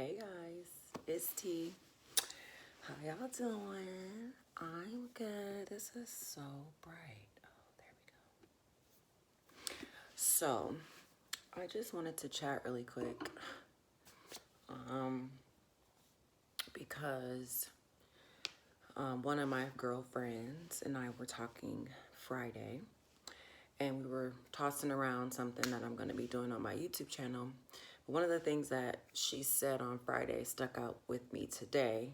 Hey guys, it's T. How y'all doing? I'm good. This is so bright. Oh, there we go. So, I just wanted to chat really quick. Um, because one of my girlfriends and I were talking Friday, and we were tossing around something that I'm going to be doing on my YouTube channel. One of the things that she said on Friday stuck out with me today,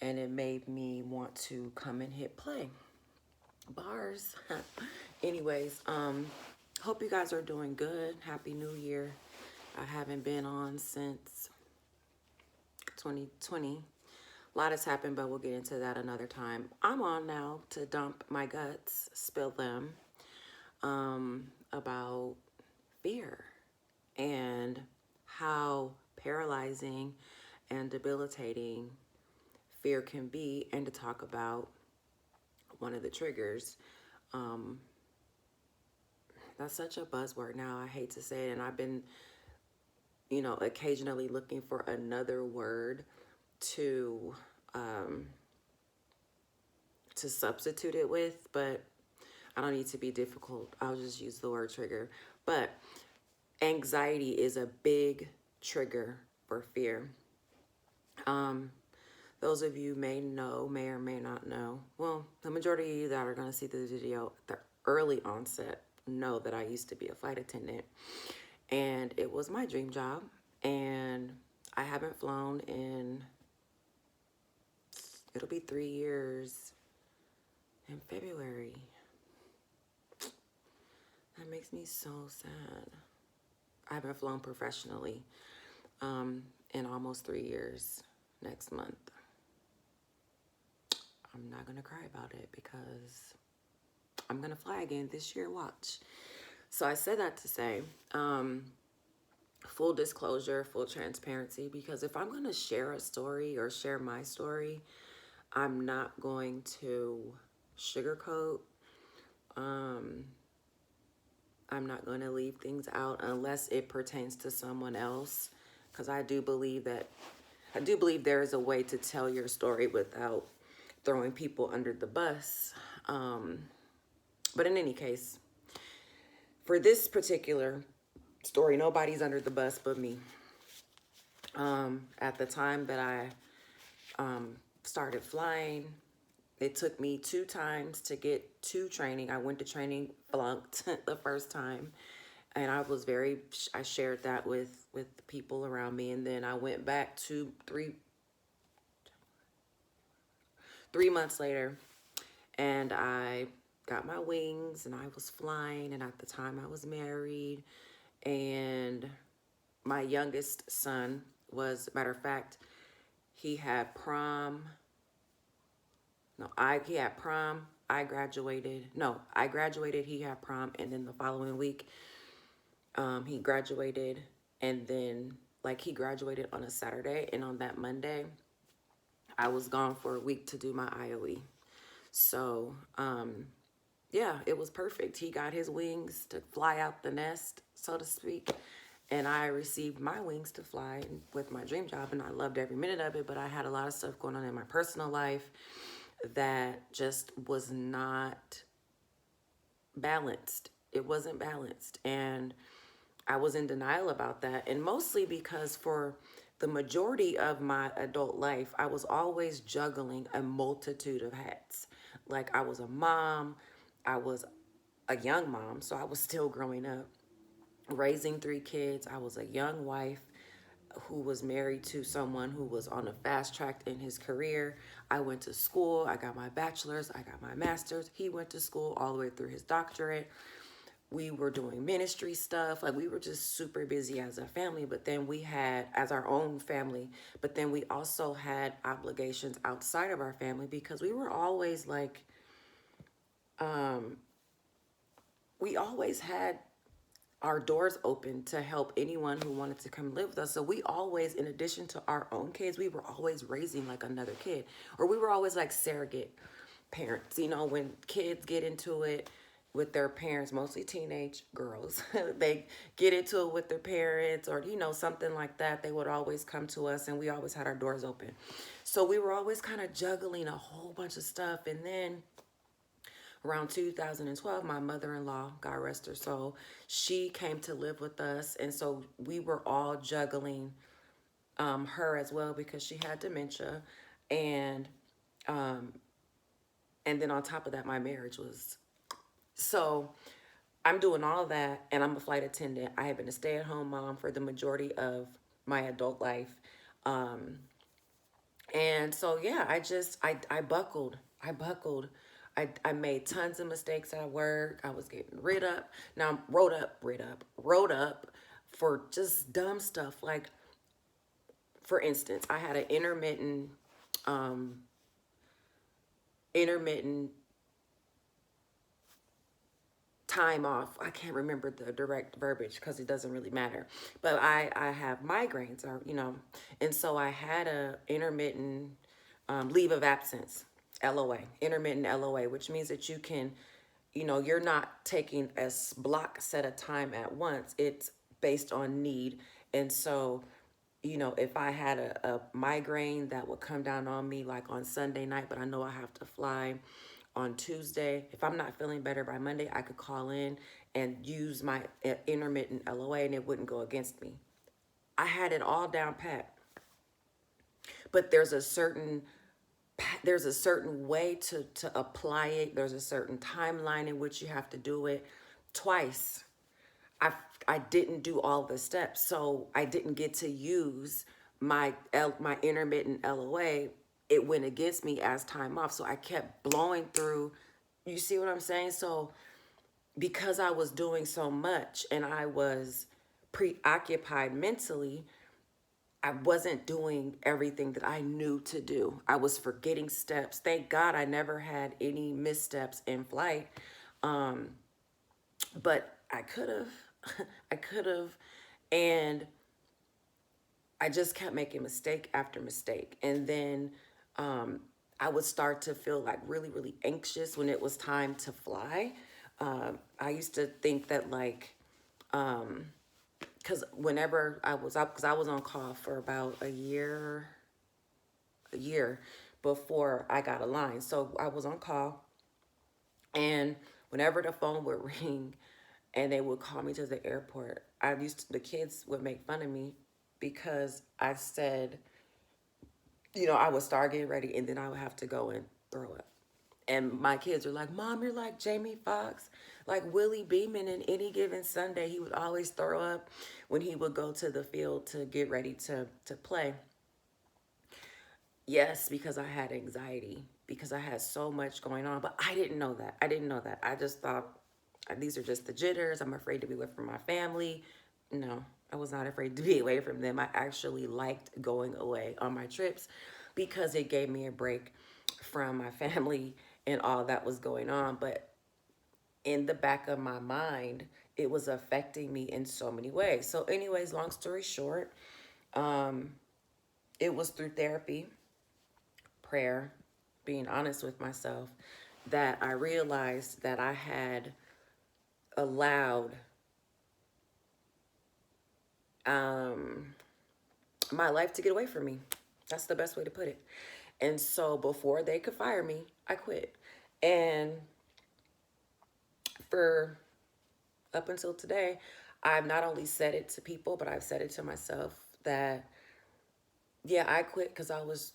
and it made me want to come and hit play. Bars. Anyways, hope you guys are doing good. Happy New Year. I haven't been on since 2020. A lot has happened, but we'll get into that another time. I'm on now to dump my guts, spill them, about fear and how paralyzing and debilitating fear can be, and to talk about one of the triggers. That's such a buzzword now. I hate to say it, and I've been, occasionally looking for another word to substitute it with, but I don't need to be difficult. I'll just use the word trigger. But anxiety is a big trigger for fear. Those of you may or may not know. Well, the majority of you that are going to see this video, the early onset, know that I used to be a flight attendant. And it was my dream job. And I haven't flown in, it'll be 3 years in February. That makes me so sad. I haven't flown professionally in almost 3 years next month. I'm not going to cry about it because I'm going to fly again this year, watch. So I said that to say, full disclosure, full transparency, because if I'm going to share a story or share my story, I'm not going to sugarcoat. I'm not going to leave things out unless it pertains to someone else, because I do believe there is a way to tell your story without throwing people under the bus. But in any case, for this particular story, nobody's under the bus but me. At the time that I started flying, it took me 2 times to get to training. I went to training, flunked the first time, and I shared that with people around me. And then I went back 3 months later, and I got my wings and I was flying. And at the time I was married, and my youngest son was, matter of fact, he had prom. He had prom. I graduated, he had prom, and then the following week, he graduated. And then, he graduated on a Saturday, and on that Monday, I was gone for a week to do my IOE. So, yeah, it was perfect. He got his wings to fly out the nest, so to speak, and I received my wings to fly with my dream job, and I loved every minute of it. But I had a lot of stuff going on in my personal life that just was not balanced. It wasn't balanced, and I was in denial about that. And mostly because for the majority of my adult life, I was always juggling a multitude of hats. Like, I was a mom, I was a young mom, so I was still growing up, raising 3 kids. I was a young wife who was married to someone who was on a fast track in his career. I went to school, I got my bachelor's, I got my master's. He went to school all the way through his doctorate. We were doing ministry stuff. We were just super busy as a family. But then we had, as our own family, but then we also had obligations outside of our family, because we were always we always had our doors open to help anyone who wanted to come live with us. So we always, in addition to our own kids, we were always raising another kid, or we were always surrogate parents. When kids get into it, with their parents, mostly teenage girls. They get into it with their parents or, something like that. They would always come to us and we always had our doors open. So we were always kind of juggling a whole bunch of stuff. And then around 2012, my mother-in-law, God rest her soul, she came to live with us. And so we were all juggling her as well because she had dementia. And and then on top of that, my marriage was so I'm doing all that, and I'm a flight attendant. I have been a stay-at-home mom for the majority of my adult life. Um, and so, yeah, I buckled. I buckled. I made tons of mistakes at work. I was getting wrote up for just dumb stuff. Like, for instance, I had an um, intermittent time off. I can't remember the direct verbiage because it doesn't really matter. But I have migraines, or and so I had a intermittent leave of absence, LOA, intermittent LOA, which means that you can, you're not taking a block set of time at once. It's based on need. And so, if I had a migraine that would come down on me like on Sunday night, but I know I have to fly on Tuesday, if I'm not feeling better by Monday, I could call in and use my intermittent LOA and it wouldn't go against me. I had it all down pat. But there's a certain way to apply it. There's a certain timeline in which you have to do it. Twice I didn't do all the steps, so I didn't get to use my intermittent LOA. It went against me as time off, so I kept blowing through. You see what I'm saying? So because I was doing so much and I was preoccupied mentally, I wasn't doing everything that I knew to do. I was forgetting steps. Thank God I never had any missteps in flight. Um, but I could have. I could have. And I just kept making mistake after mistake. And then I would start to feel like really, really anxious when it was time to fly. I used to think that because whenever I was up, because I was on call for about a year before I got a line. So I was on call, and whenever the phone would ring and they would call me to the airport, the kids would make fun of me because I said, I would start getting ready and then I would have to go and throw up. And my kids are like, Mom, you're like Jamie Foxx, like Willie Beeman. In any given Sunday, he would always throw up when he would go to the field to get ready to play. Yes, because I had anxiety, because I had so much going on, but I didn't know that. I didn't know that. I just thought these are just the jitters. I'm afraid to be away from my family. No, I was not afraid to be away from them. I actually liked going away on my trips because it gave me a break from my family and all that was going on. But in the back of my mind, it was affecting me in so many ways. So anyways, long story short, it was through therapy, prayer, being honest with myself, that I realized that I had allowed my life to get away from me. That's the best way to put it. And so before they could fire me, I quit. And for up until today, I've not only said it to people, but I've said it to myself that, yeah, I quit because I was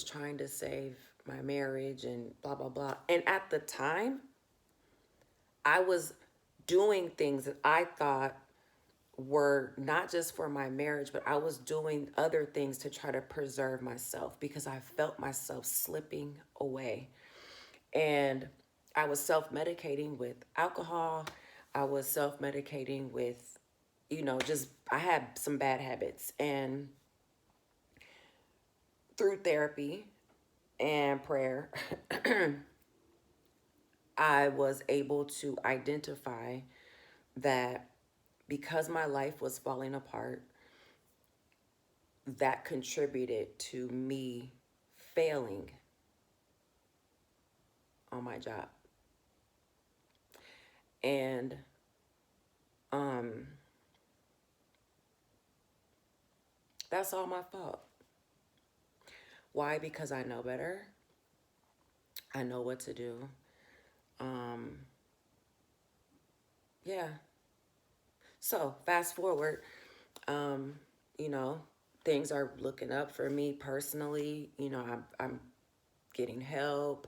trying to save my marriage and blah, blah, blah. And at the time, I was doing things that I thought were not just for my marriage, but I was doing other things to try to preserve myself because I felt myself slipping away. And I was self-medicating with alcohol. I was self-medicating with, just I had some bad habits. And through therapy and prayer, I was able to identify that because my life was falling apart, that contributed to me failing on my job. And um, that's all my fault. Why? Because I know better. I know what to do. Um, yeah. So fast forward, um, you know, things are looking up for me personally. You know, I'm getting help.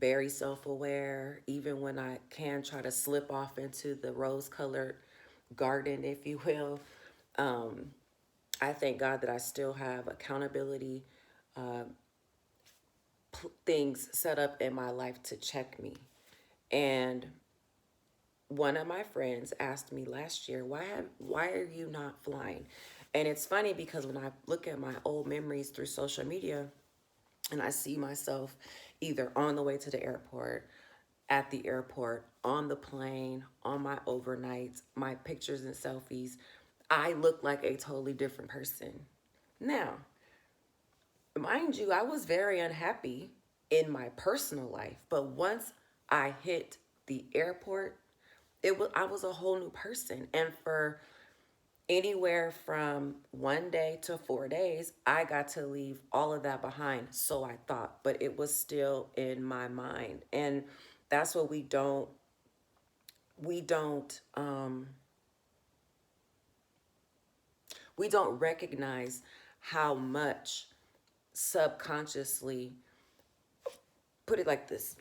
Very self-aware, even when I can try to slip off into the rose-colored garden, if you will. Um, I thank God that I still have accountability things set up in my life to check me. And one of my friends asked me last year, why are you not flying? And it's funny because when I look at my old memories through social media and I see myself either on the way to the airport, at the airport, on the plane, on my overnights, my pictures and selfies, I look like a totally different person. Now, mind you, I was very unhappy in my personal life, but once I hit the airport, I was a whole new person. And for anywhere from 1 day to 4 days, I got to leave all of that behind. So I thought, but it was still in my mind. And that's what we don't we don't recognize how much subconsciously, put it like this,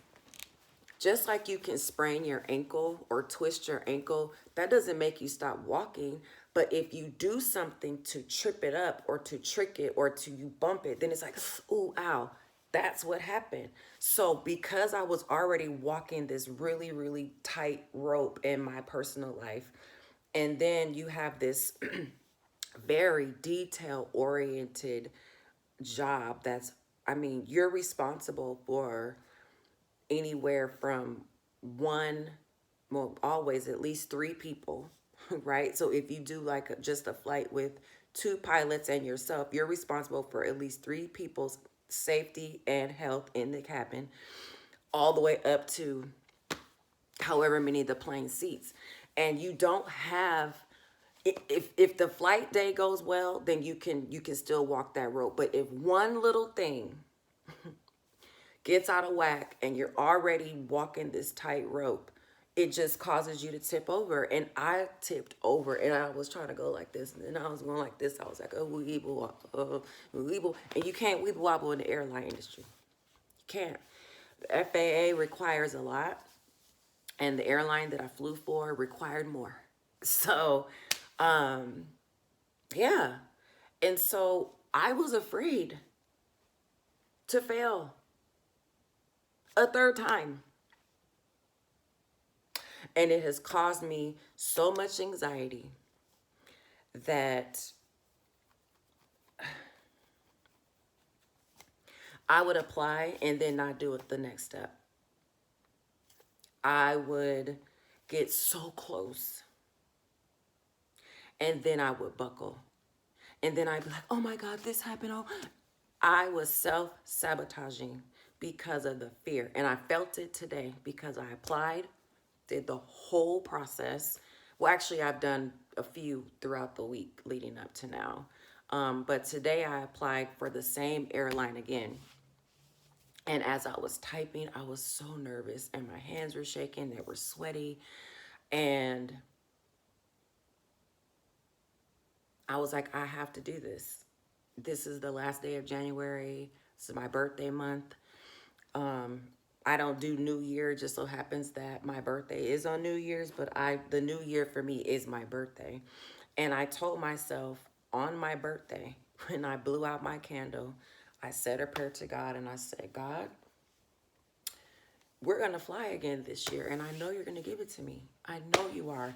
just like you can sprain your ankle or twist your ankle, that doesn't make you stop walking. But if you do something to trip it up or to trick it or to you bump it, then it's like, ooh, ow. That's what happened. So because I was already walking this really, really tight rope in my personal life, and then you have this very detail oriented job that's, I mean, you're responsible for anywhere from one, well, always at least three people, right? So if you do like just a flight with two pilots and yourself, you're responsible for at least three people's safety and health in the cabin, all the way up to however many the plane seats. And you don't have, if the flight day goes well, then you can still walk that rope. But if one little thing gets out of whack and you're already walking this tight rope, it just causes you to tip over. And I tipped over and I was trying to go like this. And then I was going like this. I was like, oh, weeble, weeble. And you can't weeble wobble in the airline industry. You can't. The FAA requires a lot. And the airline that I flew for required more. So, yeah. And so I was afraid to fail a third time. And it has caused me so much anxiety that I would apply and then not do it the next step. I would get so close and then I would buckle. And then I'd be like, oh my God, this happened. Oh, I was self-sabotaging because of the fear. And I felt it today because I applied, did the whole process. Well, actually, I've done a few throughout the week leading up to now. But today I applied for the same airline again. And as I was typing, I was so nervous and my hands were shaking, they were sweaty. And I was like, I have to do this. This is the last day of January. This is my birthday month. I don't do New Year. It just so happens that my birthday is on New Year's, but the New Year for me is my birthday. And I told myself on my birthday, when I blew out my candle, I said a prayer to God and I said, God, we're going to fly again this year. And I know you're going to give it to me. I know you are.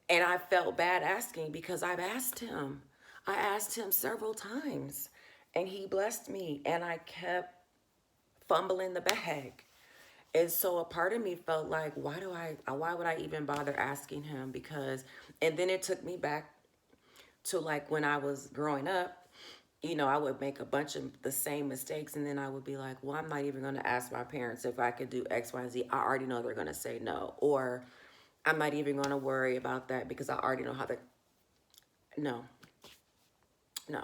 And I felt bad asking because I've asked him. I asked him several times and he blessed me and I kept fumbling the bag. And so a part of me felt like, why would I even bother asking him? Because, and then it took me back to like when I was growing up I would make a bunch of the same mistakes, and then I would be like, well, I'm not even going to ask my parents if I could do X, Y, and Z. I already know they're going to say no. Or I'm not even going to worry about that because I already know how to. No, no.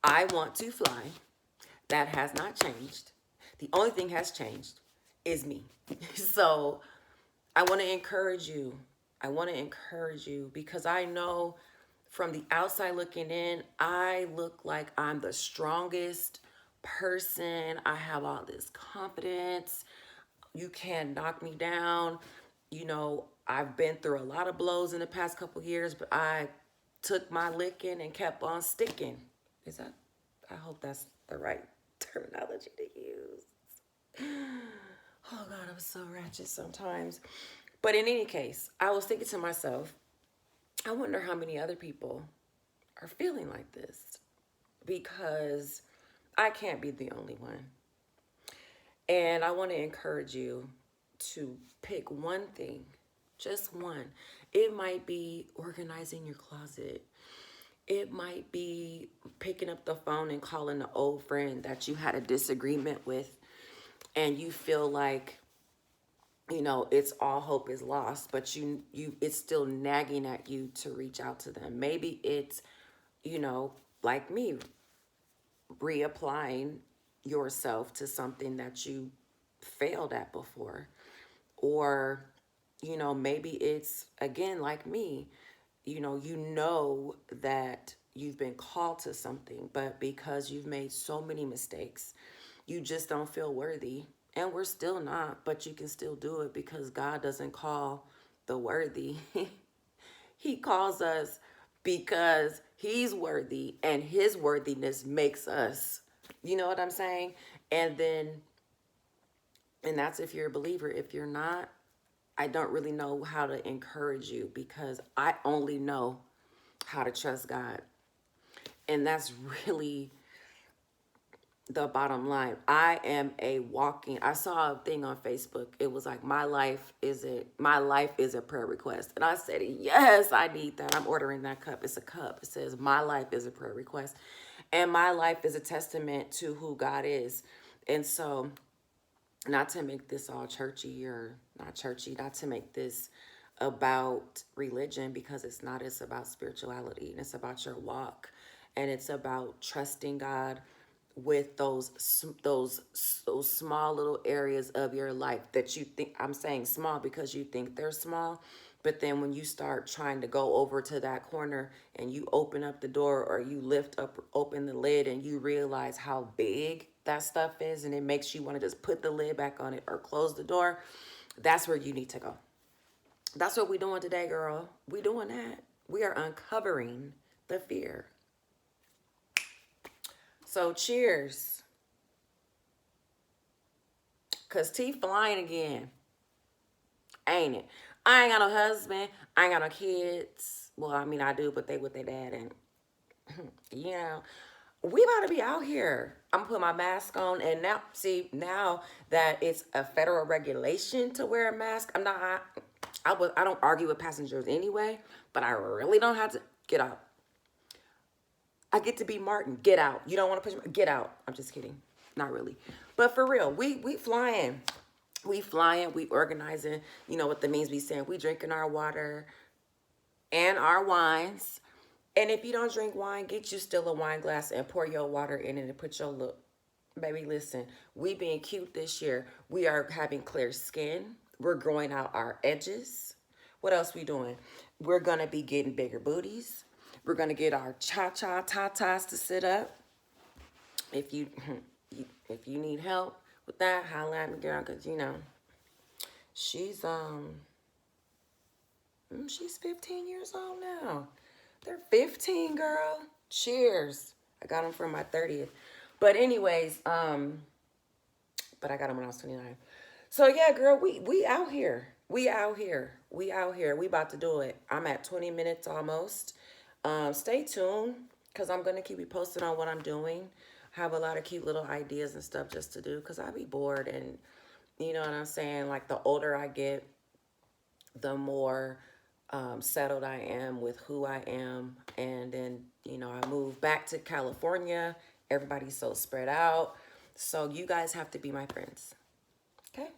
I want to fly. That has not changed. The only thing has changed is me. So I want to encourage you. I want to encourage you because I know from the outside looking in, I look like I'm the strongest person. I have all this confidence. You can't knock me down. I've been through a lot of blows in the past couple years, but I took my licking and kept on sticking. Is that, I hope that's the right terminology to use. Oh God, I'm so ratchet sometimes. But in any case, I was thinking to myself, I wonder how many other people are feeling like this because I can't be the only one. And I want to encourage you to pick one thing, just one. It might be organizing your closet. It might be picking up the phone and calling an old friend that you had a disagreement with and you feel like it's all hope is lost, but it's still nagging at you to reach out to them. Maybe it's, like me, reapplying yourself to something that you failed at before. Or, maybe it's, again, like me, you know that you've been called to something, but because you've made so many mistakes, you just don't feel worthy. And we're still not, but you can still do it because God doesn't call the worthy. He calls us because he's worthy and his worthiness makes us. You know what I'm saying? And then, and that's if you're a believer. If you're not, I don't really know how to encourage you because I only know how to trust God. And that's really the bottom line. I saw a thing on Facebook. It was like, my life is a prayer request. And I said, yes, I need that. I'm ordering that cup. It's a cup. It says, my life is a prayer request. And my life is a testament to who God is. And so, not to make this all churchy or not churchy, not to make this about religion, because it's not. It's about spirituality and it's about your walk, and it's about trusting God with those small little areas of your life that you think, I'm saying small because you think they're small, but then when you start trying to go over to that corner and you open up the door or you open the lid and you realize how big that stuff is, and it makes you want to just put the lid back on it or close the door, that's where you need to go. That's what we're doing today, girl. We doing that. We are uncovering the fear. So cheers. Cause T flying again. Ain't it? I ain't got no husband. I ain't got no kids. Well, I mean I do, but they with their dad, and we about to be out here. I'm gonna put my mask on, and now that it's a federal regulation to wear a mask, I don't argue with passengers anyway, but I really don't have to get out. I get to be Martin. Get out. You don't want to push me? Get out. I'm just kidding. Not really. But for real, we flying. We flying. We organizing. You know what that means? We saying we drinking our water and our wines. And if you don't drink wine, get you still a wine glass and pour your water in it and put your look. Baby, listen, we being cute this year. We are having clear skin. We're growing out our edges. What else we doing? We're going to be getting bigger booties. We're going to get our cha-cha tatas to sit up. If you if you need help with that, holla at me, girl, because, she's 15 years old now. They're 15, girl. Cheers. I got them for my 30th. But anyways, but I got them when I was 29. So yeah, girl, we out here. We out here. We out here. We about to do it. I'm at 20 minutes almost. Stay tuned because I'm going to keep you posted on what I'm doing. Have a lot of cute little ideas and stuff just to do because I be bored, and you know what I'm saying? Like the older I get, the more settled I am with who I am. And then, I moved back to California. Everybody's so spread out. So you guys have to be my friends. Okay?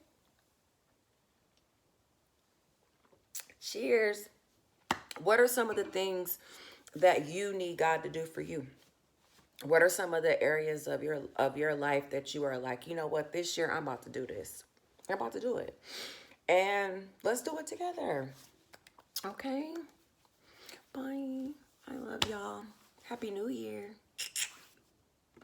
Cheers. What are some of the things that you need God to do for you? What are some of the areas of your life that you are like, you know what, this year I'm about to do this. I'm about to do it. And let's do it together. Okay? Bye. I love y'all. Happy New Year.